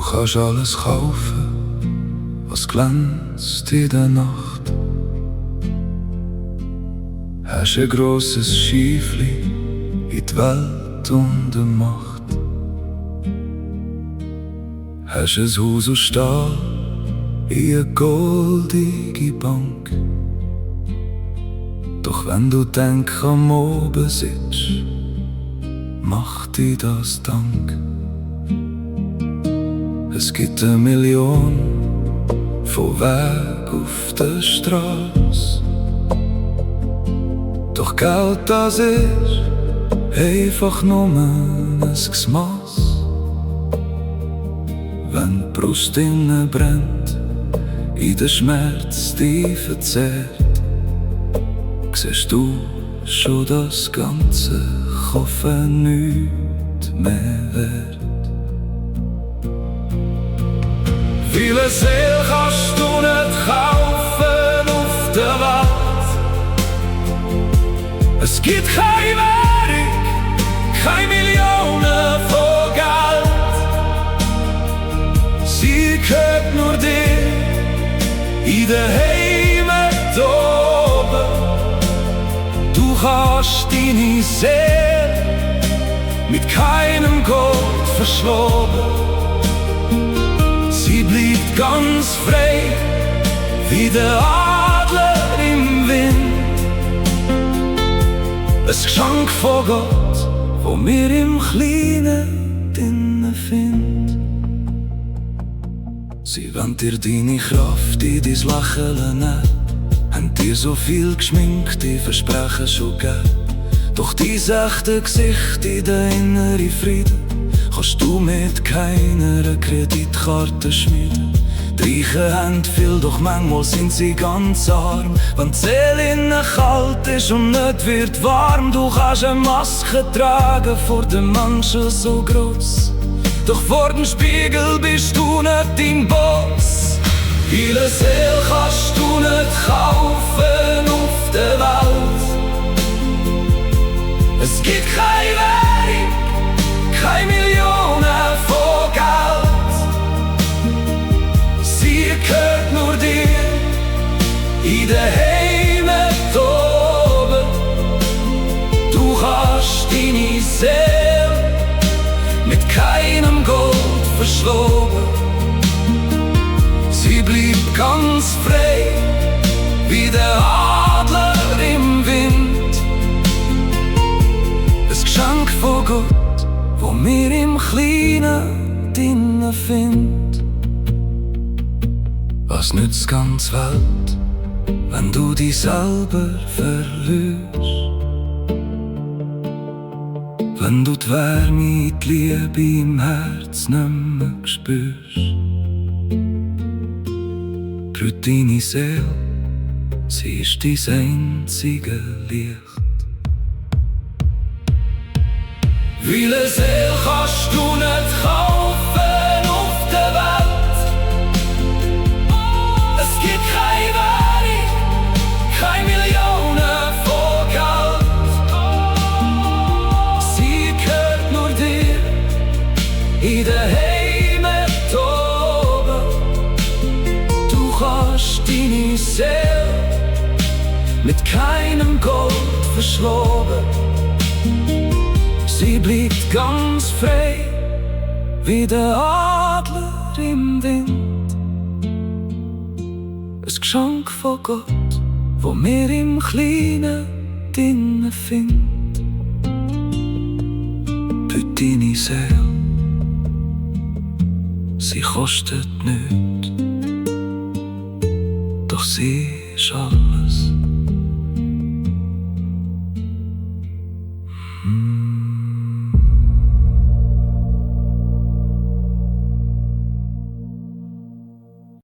kannst alles kaufen, was glänzt in der Nacht. Hast ein grosses Schiffli in die Welt und die Macht. Hast ein Haus aus Stahl in eine goldige Bank. Doch wenn du denk am Oben sitzt, macht dir das Dank. Es gibt 1 Million von Weg auf der Straße. Doch Geld, das ist einfach nur ein Gesmass. Wenn die Brust innen brennt, in den Schmerz dich verzehrt, siehst du schon das ganze Kaufen nichts mehr wert. Viele Seelen kannst du nicht kaufen auf der Welt. Es gibt keine Währung, keine Millionen von Geld. Sie gehört nur dir in den Heimat oben. Du kannst deine Seele mit keinem Gold verschloben. Sie bleibt ganz frei, wie der Adler im Wind. Ein Geschenk von Gott, wo wir im Kleinen drinnen finden. Sie wollen dir deine Kraft in dein Lächeln nehmen, haben dir so viel geschminkt, die Versprechen schon gegeben. Doch dein echte Gesicht in den inneren Frieden kannst du mit keiner Kreditkarte schmieden. Die Reichen haben viel, doch manchmal sind sie ganz arm. Wenn die Seele innen kalt ist und nicht wird warm, du kannst eine Maske tragen vor den Menschen so gross. Doch vor dem Spiegel bist du nicht dein Boss. Viele Seele kannst du nicht kaufen auf der Welt. Es gibt keine Währung, keine Millionen von Geld. Sie gehört nur dir in den Heimat oben. Du kannst deine Seele mit keinem Gold verschloben. Sie bleibt ganz frei, wie der Adler im Wind. Ein Geschenk von Gott, wo wir im Kleinen drinnen finden. Was nützt ganz Welt, wenn du dich selber verlierst? Wenn du die Wärme, die Liebe im Herz nicht mehr spürst. Brüt deine Seele, sie ist dein einzige Licht. Viele Seelen kannst du nicht kaufen auf der Welt. Es gibt keine Währung, keine Millionen von Geld. Sie gehört nur dir in der Heimat oben. Du kannst deine Seele mit keinem Gold verschloben. Sie bleibt ganz frei, wie der Adler im Wind. Ein Geschenk von Gott, wo wir im Kleinen drinnen finden. Für deine Seele, sie kostet nichts, doch sie ist alles